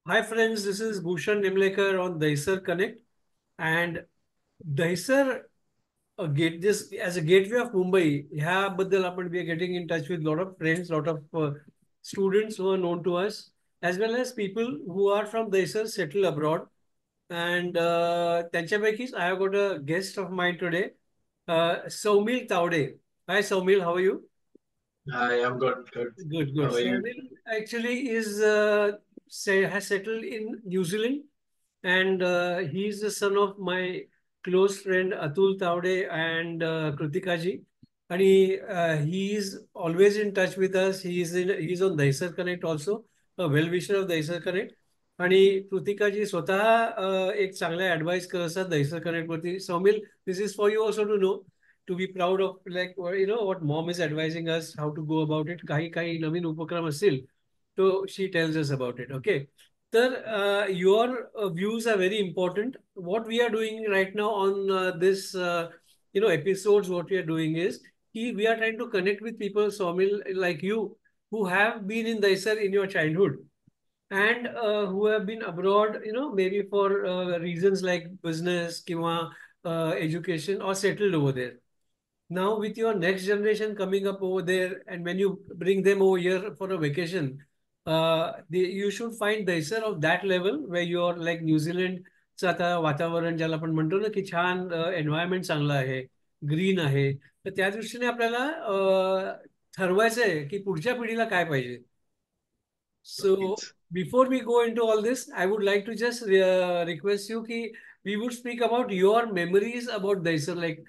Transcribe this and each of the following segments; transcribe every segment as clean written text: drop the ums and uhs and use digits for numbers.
Hi friends, this is Bhushan Nimlekar on Dahisar Connect, and Dahisar gate this as a gateway of Mumbai. ह्याबद्दल आपण we are getting in touch with lot of friends, lot of students who are known to us, as well as people who are from Dahisar settle abroad. And त्यांच्यापैकीच I have got a guest of mine today, Saumil Taude. Hi Saumil, how are you? I am good, good. Good, good. How are you? Saumil actually is has settled in New Zealand, and he's the son of my close friend Atul Taude and Kritika ji. And he is always in touch with us. He's on Dahisar Connect also, a well-wisher of Dahisar Connect. आणि कृतिका जी स्वतः एक चांगल्या advice करत असतात Dahisar connect वरती. Saumil, this is for you also to know, to be proud of like what mom is advising us how to go about it. काही काही नवीन उपक्रम असतील तो she tells us about it. Okay, तर your views are very important. What we are doing right now on this episodes, what we are doing is we are trying to connect with people, Somil, like you, who have been in Daisar in your childhood, and who have been abroad, maybe for reasons like business, kima, education, or settled over there. Now, with your next generation coming up over there, and when you bring them over here for a vacation, you should find Daisar of that level where you're like New Zealand. चं आता वातावरण ज्याला आपण म्हणतो ना की छान environment चांगलं आहे, ग्रीन आहे. तर त्या दृष्टीने आपल्याला ठरवायचं आहे की पुढच्या पिढीला काय पाहिजे. So Nakkiच. before we go into all this, I would like to just request you कि we would speak about your memories about Daisar, like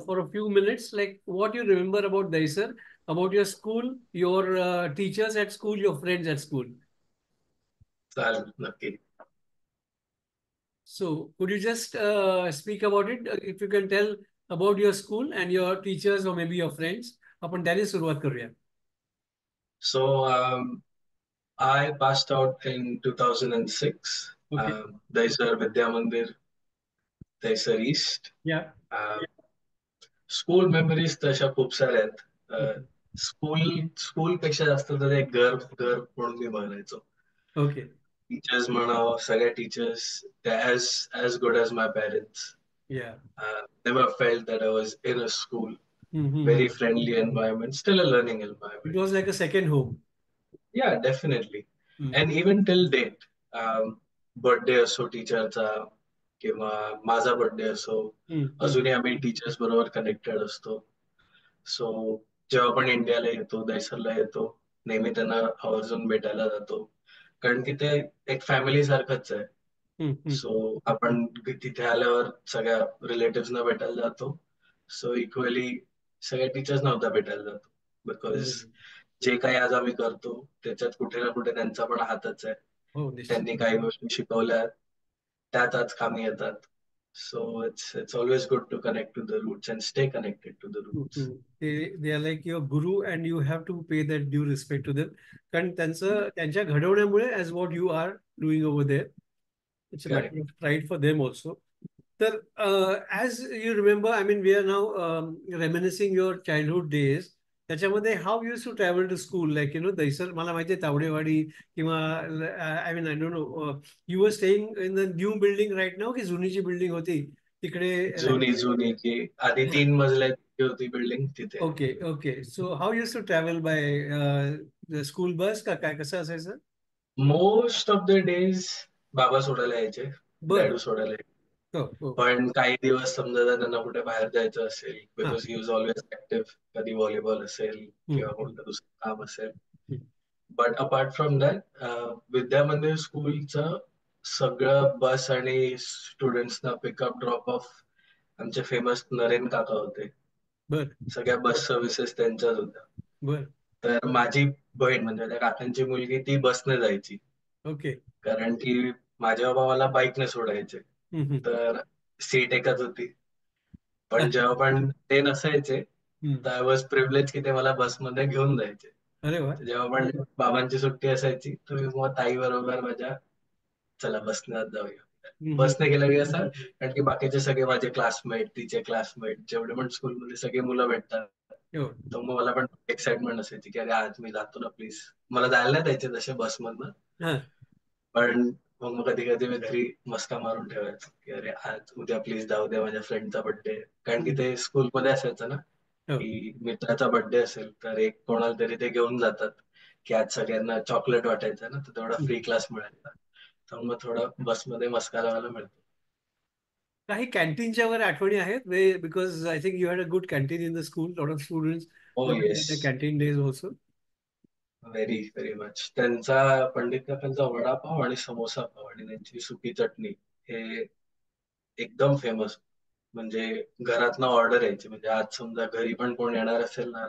for a few minutes, like what you remember about Daisar, about your school, your teachers at school, your friends at school. चालेल, नक्की. So could you just speak about it? If you can tell about your school and your teachers or maybe your friends. आपण त्याने सुरुवात करूया. So, I passed out in 2006. Okay. Daisar Vidya Mandir, Daisar East. Yeah. Um, School memories तशा खूप साऱ्या आहेत. Okay. स्कूलपेक्षा जास्त तर एक घर घर म्हणून मी म्हणायचो. Okay. टीचर्स म्हणावं, सगळ्या टीचर्स त्या as good as my parents. Yeah. Never felt that I was in a school. Mm-hmm. Very friendly environment, still a learning It environment. was like a second home. Yeah, definitely. Mm. And even till date, birthday असो टीचरचा किंवा माझा birthday असो, Mm. Mm. अजूनही आम्ही teachers बरोबर connected असतो. सो जेव्हा आपण इंडियाला येतो, दैसरला येतो, नेहमी त्यांना आवर्जून भेटायला जातो. कारण की ते एक फॅमिली सारखंच आहे. Mm. Mm. सो आपण तिथे आल्यावर सगळ्या रिलेटिव्हजना भेटायला जातो. सो इक्वली सगळ्या टीचर्स नव्हता भेटायला जातो. बिकॉज बरोबर. जे काही आज आम्ही करतो त्याच्यात कुठे ना कुठे त्यांचा पण हातच आहे. हो, निश्चित. त्यांनी काही गोष्टी शिकवल्या त्यात आज कामी येतात. So it's always good to connect to the roots and stay connected to the True, roots. true. They are like your guru and you have to pay that due respect to them. कारण त्यांच्या घडवण्यामुळे as what you are doing over there, it's a matter correct. of pride for them also. तर as you remember, I mean, we are now reminiscing your childhood days. त्याच्यामध्ये how you used to travel to school, like Dahisar मला माहिती आहे तावडेवाडी किंवा I mean I don't know, you were staying in the new building right now की जुनी जी building होती तिकडे जुनी राहायचे. जुनी की आधी 3 मजल्याची होती बिल्डिंग तिथे. Okay, okay. So how use to travel by school bus का काय कसं असायचं? मोस्ट ऑफ द डेज बाबा सोडायला यायचे, बरं. डॅडू सोडायला यायचे. हो, हो. पण काही दिवस समजा जर त्यांना कुठे बाहेर जायचं असेल, हां. Because he was always active, कधी व्हॉलीबॉल असेल हं, किंवा हं, कोणतं दुसरं काम असेल. हं. बट अपार्ट फ्रॉम दॅट, विद्या मंदिर स्कूलचं सगळं बस आणि स्टुडंट्सना पिकअप ड्रॉप ऑफ आमचे फेमस नरेन काका होते. बरं, सगळ्या बस सर्व्हिसेस त्यांच्याच होत्या. बरं. तर माझी बहीण म्हणजे त्या काकांची मुलगी ती बसने जायची. ओके. कारण की माझे बाबा मला बाईकने सोडायचे. हं, हं. तर सीट एकच होती. पण हां. जेव्हा पण ते नसायचे हं. तर आय वॉज प्रिव्हिलेज की ते मला बसमध्ये घेऊन जायचे. अरे वाह! तर जेव्हा पण बाबांची सुट्टी असायची तर मी मग ताई बरोबर माझ्या चला बसने आज जाऊया. हं, हं. बसने गेलं की असं कारण की बाकीचे सगळे माझे क्लासमेट, तिचे क्लासमेट जेवढे पण स्कूलमध्ये सगळे मुलं भेटतात. हो. तर मग मला पण एक्साइटमेंट असायची की अरे आज मी जातो ना प्लीज. मला जायला नाही द्यायचे तसे बसमधनं. हां. पण मग कधी कधी मी घरी मस्का मारून ठेवायचो की अरे आज उद्या प्लीज जाऊ द्या माझ्या फ्रेंडचा बर्थडे. कारण की हम्म. ते स्कूलमध्ये असायचं ना, हो. की मित्राचा बर्थडे असेल तर एक कोणाला तरी ते घेऊन जातात की आज सगळ्यांना चॉकलेट वाटायचं ना, तर तेवढा हम्म. फ्री क्लास मिळायचा. तर मग थोडं बसमध्ये मस्का लावायला मिळतो. काही कॅन्टीनच्या वगैरे आठवणी आहेत because I think you had a good canteen in the school lot of students हो yes, canteen days also. Very very much. त्यांचा पंडित काकांचा वडापाव आणि समोसा पाव आणि त्यांची सुकी चटणी हे एकदम फेमस. म्हणजे घरातनं ऑर्डर यायची, म्हणजे आज समजा घरी पण कोण येणार असेल ना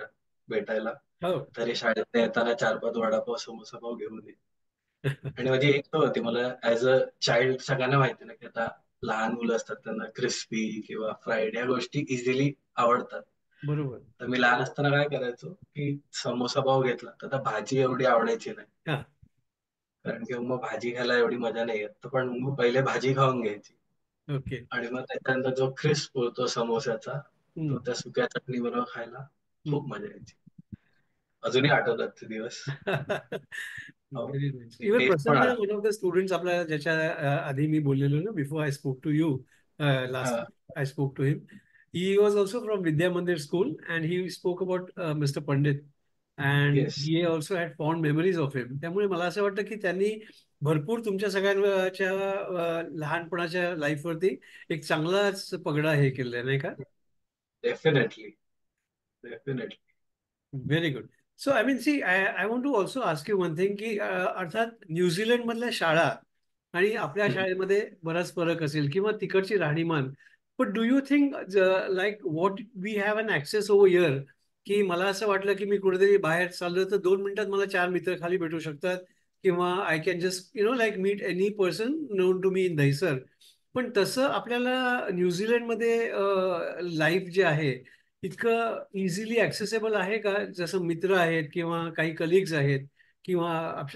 भेटायला, हो. तरी शाळेत येताना 4-5 वडापाव समोसा पाव घेऊन ये. आणि माझी एक तर होती, मला ऍज अ चाइल्ड सगळ्यांना माहिती ना की आता लहान मुलं असतात त्यांना क्रिस्पी किंवा फ्राईड या गोष्टी इझिली आवडतात. बरोबर. तर मी लहान असताना काय करायचो की समोसा पाव घेतला तर आता भाजी एवढी आवडायची नाही. हा. कारण की मग भाजी खायला एवढी मजा नाही येत, तर पण मग पहिले भाजी खाऊन घ्यायची. ओके. आणि मग त्याच्यानंतर जो क्रिस्प होतो समोस्याचा, तो हम्म. त्या सुक्या चटणी बरोबर खायला हम्म. खूप मजा यायची. अजूनही आठवतात ते दिवस. हो, व्हेरी नाईस. ती इवन टेस्ट पण प्रसन्न, आठवते. वन ऑफ द स्टुडंट्स आपल्या ज्याच्या आधी मी बोललेलो ना, before I spoke to you last, हा. I spoke to him. He was also from Vidya Mandir School, and he spoke about Mr. Pandit, and yes. he also had fond memories of him. त्यामुळे मला असं वाटतं की त्यांनी भरपूर तुमच्या सगळ्यांच्या लहानपणाच्या लाईफवरती एक चांगलाच पगडा हे केलेला आहे, नाही का? Definitely. Definitely. Very good. So I mean see, I want to also ask you one thing की अर्थात न्यूझीलंड मधल्या शाळा आणि आपल्या शाळेमध्ये बराच फरक असेल किंवा तिकडची राहणीमान. पण do you think like what we have an access over here, की मला असं वाटलं की मी कुठेतरी बाहेर चाललो तर 2 मिनिटात मला 4 मित्र खाली भेटू शकतात, किंवा I can just like meet any person known to me in Dahisar. पण तसं आपल्याला न्यूझीलंडमध्ये लाईफ जे आहे इतकं इझिली ऍक्सेसेबल आहे का? जसं मित्र आहेत किंवा काही कलिग्स आहेत किंवा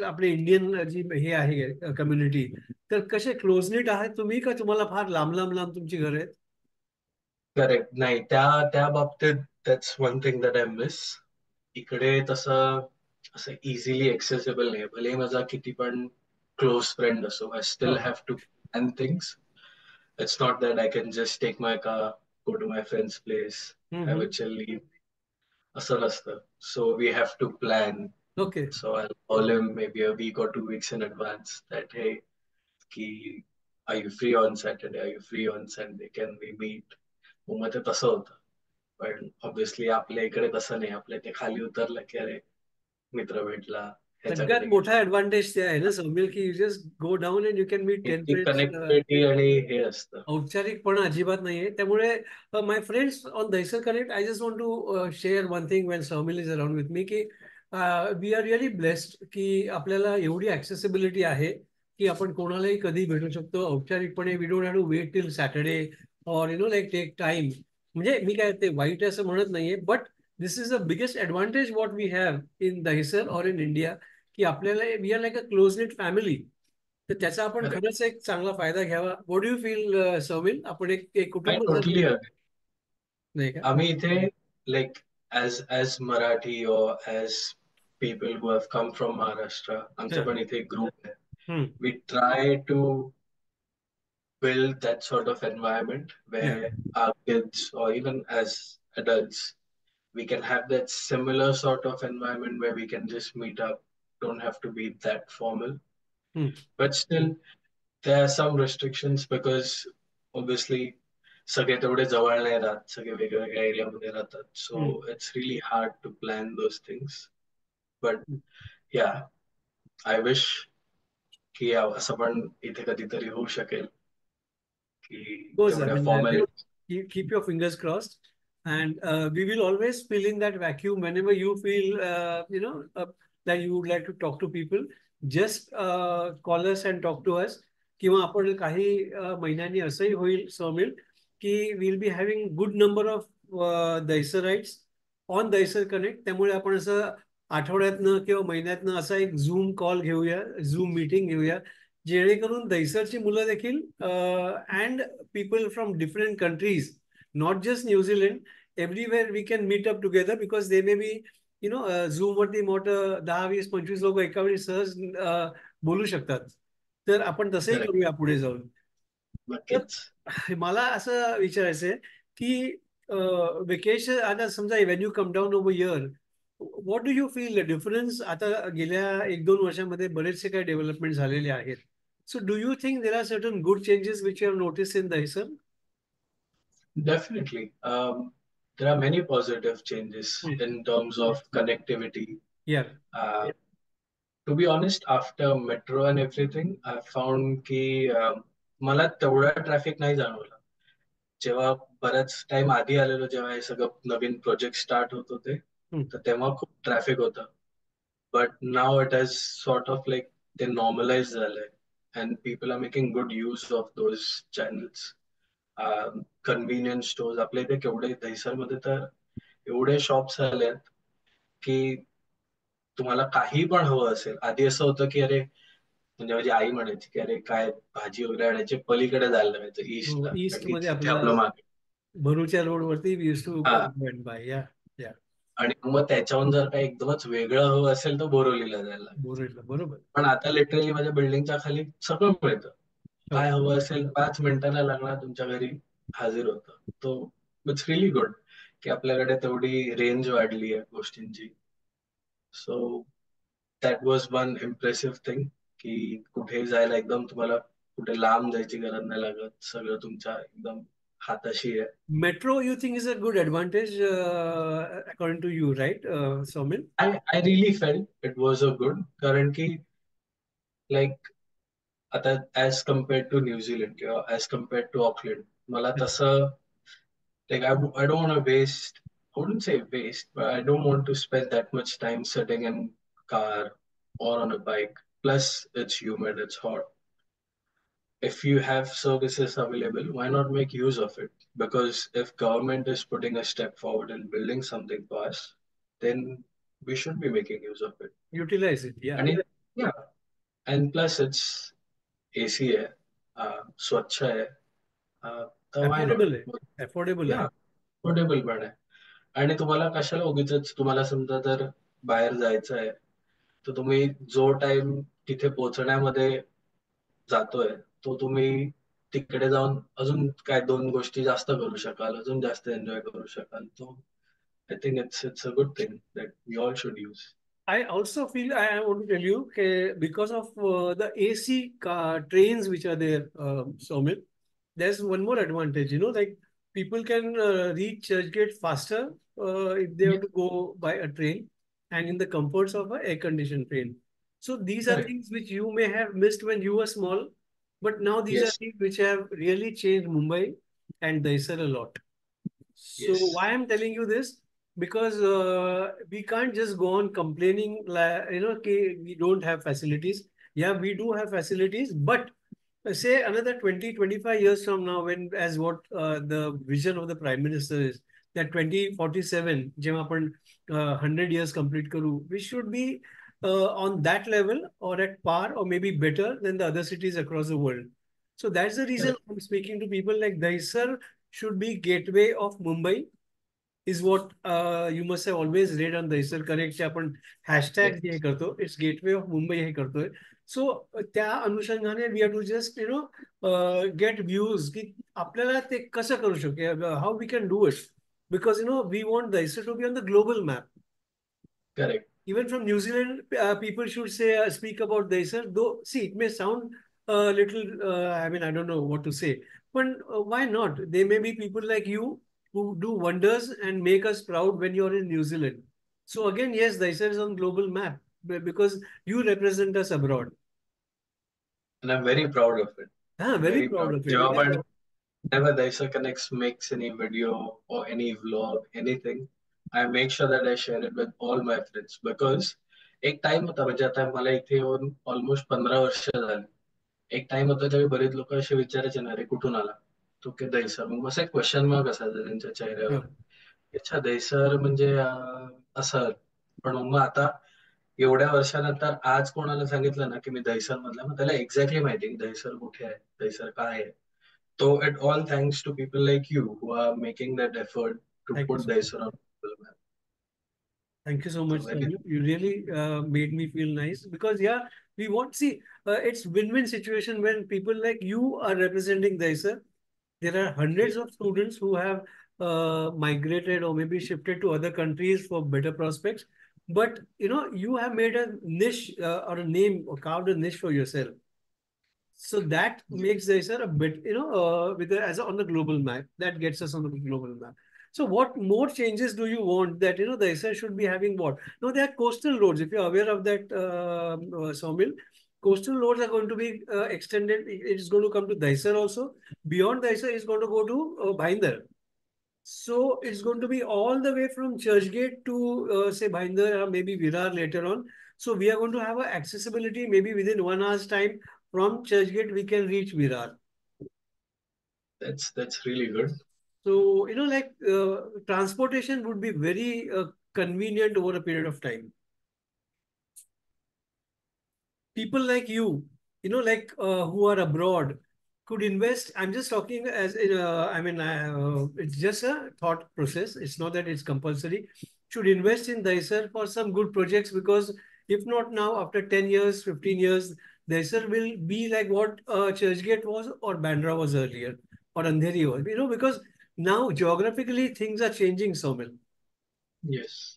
आपले इंडियन जी हे आहे कम्युनिटी, तर कसे क्लोजनेट आहात तुम्ही, का तुम्हाला फार लांब लांब लांब तुमची घर आहेत? करेक्ट. नाही, त्या त्या बाबतीत that's one thing that I miss. इकडे तसं असं इझिली एक्सेसिबल नाही. भले माझा किती पण क्लोज फ्रेंड असो, आय स्टील हो. Have to plan things. It's not that I can just take my car, go to my friends place, have a chill, असं नसतं. So we have to plan. Okay. So I'll call him maybe a week or 2 weeks in advance that hey, ki, are you free on Saturday? Are you free on Sunday? Can we meet? मग ते तसं होतं. पण obviously आपल्या इकडे तसं नाही. आपल्या इथे खाली उतरलं की अरे मित्र भेटला, सगळ्यात ह्याच्याकडे मोठा गेला. ऍडव्हान्टेज ते आहे ना सौमिल, की you just go down and you can meet 10 इतकी फ्रेंड्स. कनेक्टिव्हिटी आणि हे असतं. औपचारिकपणा अजिबात नाहीये. त्यामुळे my friends on Dahisar connect, I just want to share one thing when Saumil is around with me, की वी आर रिअली ब्लेस्ड की आपल्याला एवढी ऍक्सेसिबिलिटी आहे की आपण कोणालाही कधी भेटू शकतो औपचारिकपणे. We don't have to wait till Saturday or like take time. म्हणजे मी काय ते वाईट असं म्हणत नाहीये, but this is the biggest advantage what we have in Dahisar or in India, की आपल्याला we are like a close net family. तर त्याचा आपण करेक्ट. खरंच एक चांगला फायदा घ्यावा. What do you feel Saumil? आपण एक एक आय कुटुंब जर टोटली. नाही का? आम्ही इथे like as Marathi or as people who have come from Maharashtra, आमचं हं. पण इथे ग्रुप आहे. हं. We try to build that sort of environment या. where our kids, or even as adults, we can have that similar sort of environment where we can just meet up, don't have to be that formal. Hmm. But still, there are some restrictions because obviously सगळे तेवढे जवळ नाही राहत, सगळे वेगवेगळ्या एरियामध्ये राहतात. So hmm. It's really hard to plan those things. But yeah, I wish की असं पण इथे कधीतरी होऊ शकेल की Course, I तेवढ्या mean, formality. keep your fingers crossed, and we will always fill in that vacuum whenever you feel, that you would like to talk to people. Just call us and talk to us. किंवा आपण काही महिन्यांनी असंही होईल सौमिल, की will be having good number of Dahisarites on Dahisar connect. त्यामुळे आपण असं आठवड्यातनं किंवा महिन्यातनं असा एक झूम कॉल घेऊया, झूम मीटिंग घेऊया, जेणेकरून दहिसरची मुलं देखील and people from different countries, not just New Zealand, everywhere we can meet up together, because they may be, Zoom वरती मोठं 10-20-25 लोक एका वेळी सहज बोलू शकतात. तर आपण तसंही करेक्ट. करूया पुढे जाऊन. नक्कीच. तर मला असं विचारायचं आहे की वेकेशन आता समजा when you come down over year, what do you feel the difference? आता गेल्या 1-2 वर्षामध्ये बरेचसे काही डेव्हलपमेंट झालेले आहेत. So do you think there are certain good changes which you have notice in Dahisar? Definitely. There are many positive changes in terms of connectivity. या. Uh, to be honest, after metro and everything, I found की मला तेवढा traffic नाही जाणवला. जेव्हा बराच time आधी आलेलो, जेव्हा हे सगळं नवीन प्रोजेक्ट स्टार्ट होत होते, तर तेव्हा खूप ट्रॅफिक होतं. But now it has sort of like they normalized झालंय and people are making good use of those channels. Convenience stores आपल्या इथे केवढे दहिसरमध्ये तर एवढे शॉप्स आलेत की तुम्हाला काही पण हवं असेल. आधी असं होतं की अरे, म्हणजे माझी आई म्हणायची की अरे काय भाजी वगैरे आणायची पलीकडे जायला लागायचं ईस्टला, कारण ईस्ट की मध्ये तिथे आपलं आपलं मार्केट. भरूच्या रोडवरती वी यूज्ड टू हा. बाय. या. या. आणि मग त्याच्याहून जर काही एकदमच वेगळं हवं असेल तर बोरिवलीला जायला लागायचं. बोरेला बरोबर. पण आता लिटरली माझ्या बिल्डिंगच्या खाली सगळं मिळतं. हो. काय हवं असेल 5 मिनिटांना लागणार तुमच्या घरी हाजीर होतं. तो इट्स रिअली गुड की आपल्याकडे तेवढी रेंज वाढली आहे गोष्टींची. So that was one impressive thing की कुठेही जायला एकदम तुम्हाला कुठे लांब जायची गरज नाही लागत. सगळं तुमच्या एकदम हाताशी आहे. Metro, you think is a good advantage according to you, right, Soumil? I really felt it was a good, कारण की लाईक आता ऍज कम्पेअर्ड टू न्यूझीलंड किंवा ऍज कम्पेअर्ड टू ऑकलंड, मला तसं like I don't want to waste, I wouldn't say waste, but I don't want to spend that much time sitting in car or on a bike. Plus, it's humid, it's hot. If you have services available, why not make use of it? Because if government is putting a step forward and building something for us, then we should be making use of it. Utilize it, yeah. And yeah, and plus it's AC है, स्वच्छ है, तर why not? Affordable आहे. Affordable Yeah, आहे. Affordable पण आहे. आणि तुम्हाला कशाला उगीच, तुम्हाला समजा जर बाहेर जायचं आहे तर तुम्ही जो टाइम तिथे पोहोचण्यामध्ये जातोय तो तुम्ही तिकडे जाऊन अजून काय 2 गोष्टी जास्त करू शकाल, अजून जास्त एन्जॉय करू शकाल. तो I think it's a good thing that we all should use. I also feel I want to tell you because of the AC trains which are there, Soumil, there's one more advantage. Like people can reach Churchgate faster if they have to go by a train and in the comforts of an air-conditioned train. So these are correct. things which you may have missed when you were small, but now these are yes. things which have really changed Mumbai and Dahisar a lot. So yes. why I'm telling you this? Because we can't just go on complaining, कि we don't have facilities. Yeah, we do have facilities, but say another 20-25 years from now, when as what the vision of the Prime Minister is, that 2047, जेव्हा आपण 100 years complete करू, we should be on that level or at par or maybe better than the other cities across the world. So that's the reason correct. I'm speaking to people like Dahisar should be gateway of Mumbai is what you must have always read on Dahisar Connect चे आपण hashtag जे हे करतो, it's gateway of Mumbai हे करतोय. So त्या अनुषंगाने we have to just get views की आपल्याला ते कसं करू शकतो, how we can do it, because we want Dahisar to be on the global map. Correct. Even from New Zealand, people should say speak about Dahisar. Though, see, it may sound a little. I mean, I don't know what to say, but why not? There may be people like you who do wonders and make us proud when you're in New Zealand. So again, yes, Dahisar is on global map because you represent us abroad. And I'm very proud of it. Very Very proud proud. of it. जेव्हा It is. पण whenever Daisa Connects makes any video or any vlog, anything, I make sure that I share it with all my friends because एक time होता, म्हणजे आता मला इथे येऊन almost 15 वर्ष झाली. एक टाइम होता त्यावेळी बरेच लोक असे विचारायचे ना, रे कुठून आला तो, की दहिसर. मग असं एक क्वेश्चन मार्क असायचा त्यांच्या चेहऱ्यावर. अच्छा, दहिसर म्हणजे असं. पण मग आता एवढ्या वर्षानंतर आज कोणाला सांगितलं ना की मी दहिसर मधला, मग त्याला एक्झॅक्टली माहिती की दहिसर कुठे आहे, दहिसर काय आहे. So it all thanks to people like you who are making that effort to Thank you put so much. Daisar on Google Map. Thank you so So much, very Saumil. You really made me feel nice because, yeah, we want see it's win-win situation when people like you are representing Daisar. There are hundreds of students who have migrated or maybe shifted to other countries for better prospects. But you have made a niche or a name or carved a niche for yourself. So that makes Daisar a bit, with as on the global map. That gets us on the global map. So what more changes do you want that Daisar should be having what? No, there are coastal roads. If you're aware of that, Sawmill, coastal roads are going to be extended. It is going to come to Daisar also. Beyond Daisar, it's going to go to Bhainder. So it's going to be all the way from Churchgate to say Bhainder or maybe Virar later on. So we are going to have a accessibility maybe within 1 hour's time from Churchgate we can reach Virar. that's really good. So like transportation would be very convenient over a period of time. People like you, like who are abroad, could invest. I'm just talking as in I mean, it's just a thought process. It's not that it's compulsory. Should invest in Daisar for some good projects because if not now, after 10 years, 15 years, Daisar will be like what Churchgate was or Bandra was earlier or Andheri was, because now geographically things are changing so well. Yes,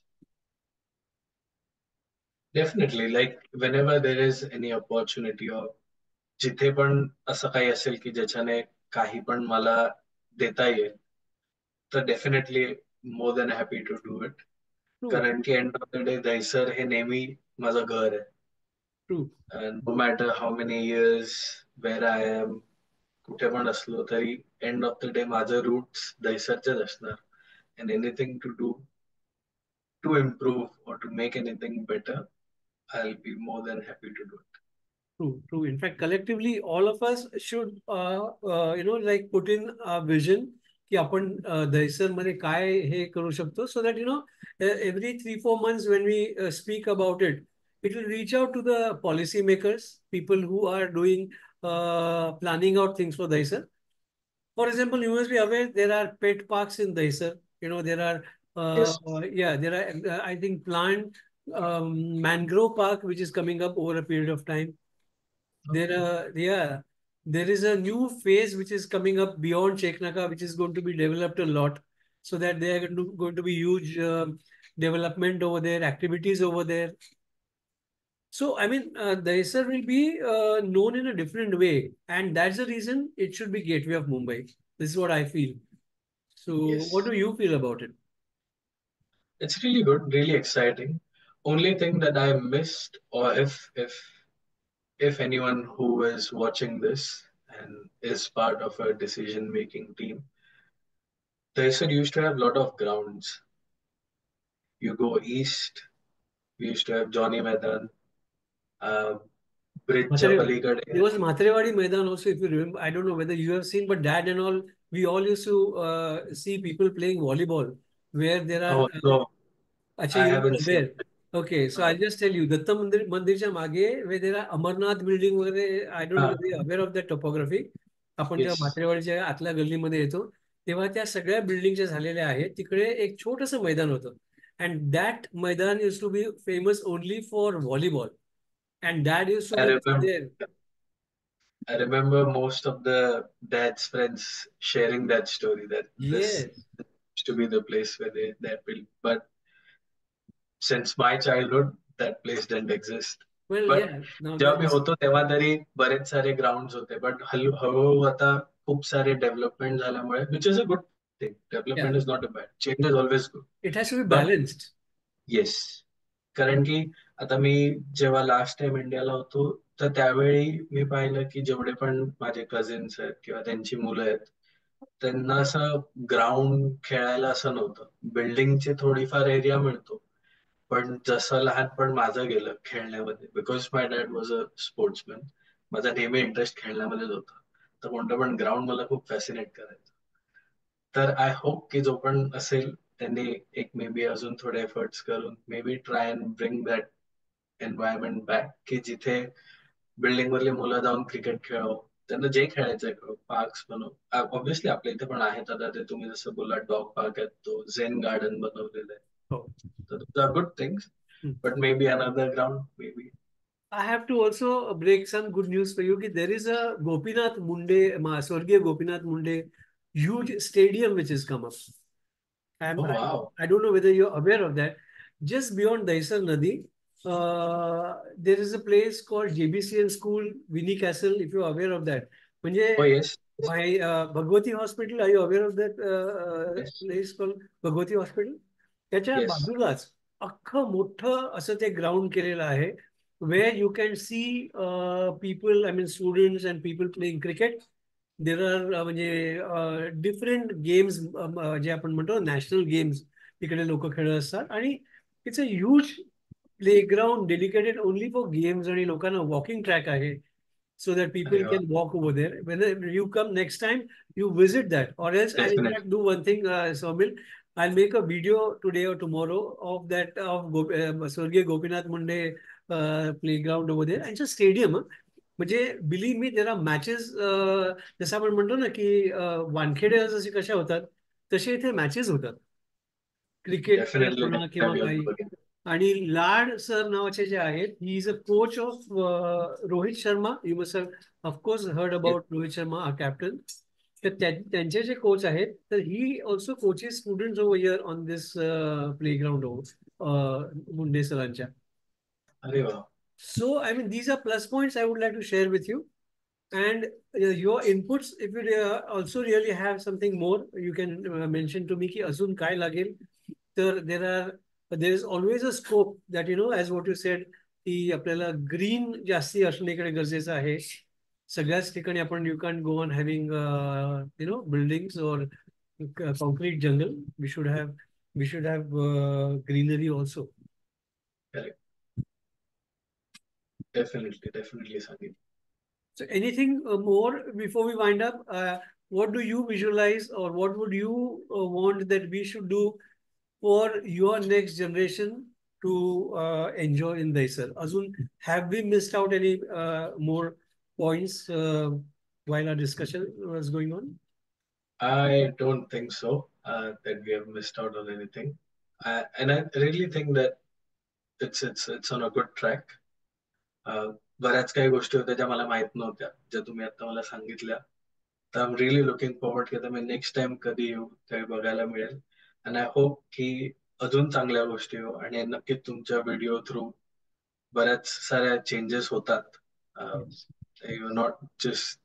definitely. Like whenever there is any opportunity or जिथे पण असं काही असेल की ज्याच्याने काही पण मला देता येईल तर definitely more than happy to do it. True, कारण की end of the day Dahisar हे नेहमी माझं घर आहे. true, no matter how many years where I am, कुठे पण असलो तरी एंड ऑफ द डे माझं रूट्स दहिसरचेच असणार. And anything to do to improve or to make anything better, I'll be more than happy to do it. true, true. In fact, collectively, all of us should, like put in a vision की आपण दहिसर मध्ये काय हे करू शकतो so that every 3-4 months when we speak about it, it will reach out to the policy makers, people who are doing planning out things for Dahisar. For example, you must be aware there are pet parks in Dahisar. There are Yes. yeah, there are I think plant mangrove park which is coming up over a period of time. Okay. Yeah, there is a new phase which is coming up beyond Cheknaka, which is going to be developed a lot, so that there are going to be huge development over there, activities over there. So, I mean, Dahisar will be known in a different way, and that's the reason it should be Gateway of Mumbai. This is what I feel. So, what Yes. do you feel about it? It's really good, really exciting. Only thing that I missed, or if anyone who is watching this and is part of a decision making team, Dahisar used to have a lot of grounds. You go east, we used to have Johnny Maidan, uh, Bridge Mathare, there Palikade. was Matharewadi Maidan also, if you remember. I don't know whether you have seen, but dad and all, we all used to see people playing volleyball where there are. Oh no, Acha, I you haven't were seen there. it. Okay, so Uh, I'll just tell you, Datta मंदिरच्या मागे where there are Amarnath building वगैरे, I don't know ah, whether you're aware of that topography. आपण तेव्हा yes. म्हात्रेवाडीच्या आतल्या गल्लीमध्ये येतो, तेव्हा त्या सगळ्या बिल्डिंगच्या झालेल्या आहेत. तिकडे एक छोटंसं मैदान होतं. And that मैदान used to be famous only for volleyball. And dad used to I visit remember. there. I remember most of the dad's friends sharing that story that this Yes. used to be the place where they built. But since my childhood, that place didn't exist. Well, But yeah. Now जेव्हा मी that's होतो तेव्हा तरी बरेच सारे grounds होते. But हळूहळू आता खूप सारे डेव्हलपमेंट झाल्यामुळे which is a good thing. yeah. Development is not a bad. Change is always good. It has to be but balanced. Yes, कारण की आता मी जेव्हा लास्ट टाइम इंडियाला होतो तर त्यावेळी मी पाहिलं की जेवढे पण माझे कझिन्स आहेत किंवा त्यांची मुलं आहेत त्यांना असं ग्राउंड खेळायला असं नव्हतं. बिल्डिंगची थोडीफार एरिया मिळतो पण जसं लहानपण माझं गेलं खेळण्यामध्ये because my dad was a sportsman. माझा नेहमी इंटरेस्ट खेळण्यामध्येच होता. तर कोणतं पण ग्राउंड मला खूप फॅसिनेट करायचं. तर आय होप की जो पण असेल त्यांनी एक मे बी अजून थोडे एफर्ट्स करून may be try and bring that environment back की जिथे बिल्डिंग मधली मुलं जाऊन क्रिकेट खेळावं. त्यांना जे खेळायचंय खेळो. पार्क्स बनव. ऑब्व्हियसली आपल्या इथे पण आहेत आता ते तुम्ही जसं बोला डॉग पार्क आहेत तो झेन गार्डन बनवलेलं आहे. Oh. So those are good things, Hmm. but maybe another ground, maybe. I have to also break some good news for you. There is a Gopinath Munde, Swargya Gopinath Munde, huge stadium which has come up. Oh, wow. I don't know whether you're aware of that. Just beyond Dahisar Nadi, there is a place called JBCN School, Winnie Castle, if you're aware of that. Oh, म्हणजे yes. by Bhagwati Hospital, are you aware of that Yes. place called Bhagwati Hospital? त्याच्या Yes. बाजूलाच अख्खं मोठं असं ते ground केलेलं आहे where you can see people, I mean students and people playing cricket. There are म्हणजे डिफरंट गेम्स जे आपण म्हणतो नॅशनल गेम्स तिकडे लोक खेळत असतात आणि it's a huge playground dedicated only for games आणि लोकांना वॉकिंग ट्रॅक आहे so that people अरे वा. can walk over there. When you come next time, you visit that. Or else, I'll in Definitely. fact do one thing, Somil. I'll make a video today or tomorrow of that Swargya Gopinath Munde playground over there and just stadium. म्हणजे believe me there are matches जसं आपण म्हणतो ना की वानखेडे जसे कशा होतात तसे इथे मॅचेस होतात क्रिकेट Definitely. म्हणा I किंवा will काही look into आणि लाड सर नावाचे जे आहेत he is a coach of Rohit Sharma you must have of course heard it. About Rohit Sharma our captain तर त्यांचे जे कोच आहेत तर he also coaches students over here on this playground Munde सरांच्या अरे वा. So, I mean, these are plus points I would like to share with you. And your inputs, if you also really have something more, you can mention to me ki अजून काय लागेल. There is always a scope that, as what you said, की आपल्याला green जास्ती असण्याकडे गरजेचं आहे. सगळ्याच ठिकाणी आपण you can't go on having, buildings or concrete jungle. We should have greenery also. Correct. Definitely, Sandeep. So anything more before we wind up? What do you visualize or what would you want that we should do for your next generation to enjoy in Daisar? Azun, have we missed out any more points while our discussion was going on? I don't think so, that we have missed out on anything. And I really think that it's on a good track. बऱ्याच काही गोष्टी होत्या ज्या मला माहित नव्हत्या, ज्या तुम्ही आता मला सांगितल्या. तर I am really looking forward की मी नेक्स्ट टाइम कधी येऊ काही बघायला मिळेल. अँड आय होप की अजून चांगल्या गोष्टी हो आणि नक्कीच तुमच्या व्हिडिओ थ्रू बऱ्याच साऱ्या चेंजेस होतात. Yes. You not just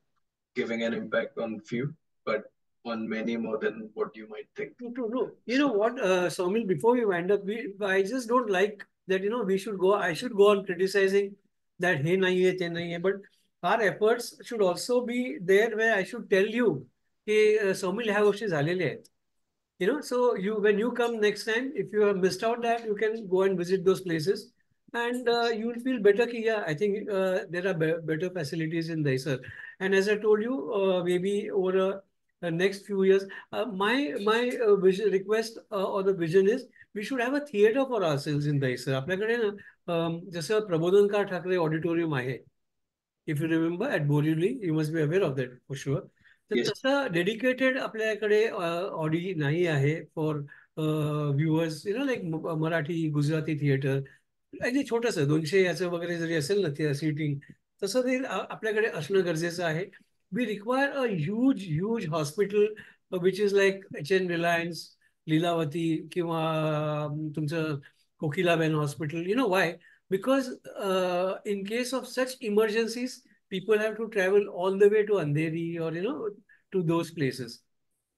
giving an impact on few but on many more than what you might think. No, no, no. You know So, what, Saumil, before we wind up, I just don't like that, I should go on criticizing that, hey, nahi hai, te nahi hai. But our efforts should also be there where I should tell you, कि Saumil ह्या गोष्टी झालेल्या आहेत. So when you come next time, if you have missed out that, you can go and visit those places and you will feel better. Ki, yeah, I think there are better facilities in Daisar. And as I told you, maybe over the next few years, my vision, request or the vision is we should have a theater for ourselves in Daisar. आपल्याकडे ना जसं Prabodhankar Thackeray auditorium आहे. If you remember at Borivali, you must be aware of that for sure. तर yes, तसं dedicated आपल्याकडे Audi नाही आहे for viewers like Marathi Gujarati theatre अगदी छोटंसं 200 याचं वगैरे जरी असेल ना ते सीटिंग तसं ते आपल्याकडे असणं गरजेचं आहे. We require a huge hospital which is like HN Reliance Lilavati किंवा तुमचं Kokilaben hospital why because in case of such emergencies, people have to travel all the way to Andheri or to those places.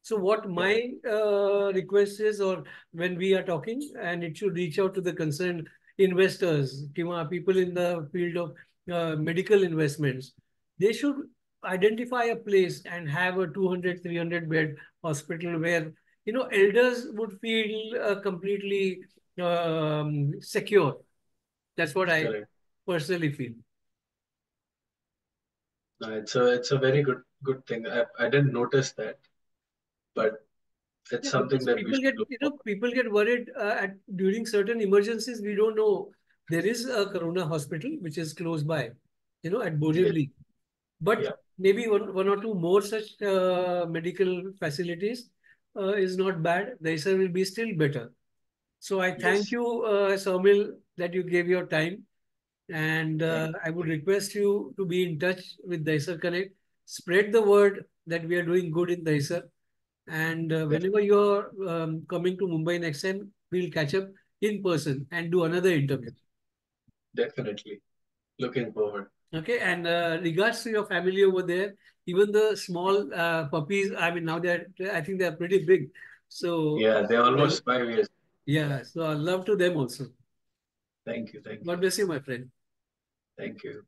So what my correct. request is, or when we are talking, and it should reach out to the concerned investors, people in the field of medical investments, they should identify a place and have a 200-300 bed hospital where elders would feel completely secure. That's what I Correct. personally feel. No, it's a very good thing. I didn't notice that, but it's Yeah, something because that we people should get, look for. people get worried during certain emergencies. We don't know. There is a Corona hospital which is close by, at Yes, Borivali. But yeah, maybe one or two more such medical facilities is not bad. The ISR will be still better. So I thank Yes. you, Saumil, that you gave your time. And Thank I would you. request you to be in touch with Dahisar Connect. Spread the word that we are doing good in Dahisar. And Def- whenever you're coming to Mumbai next time, we'll catch up in person and do another interview. Definitely. Looking forward. Okay. And regards to your family over there, even the small puppies, I mean, now I think they're pretty big. So, Yeah, they're uh, almost 5 years. yeah, so I love to them also. Thank you. Thank God you. bless you, my friend. Thank you.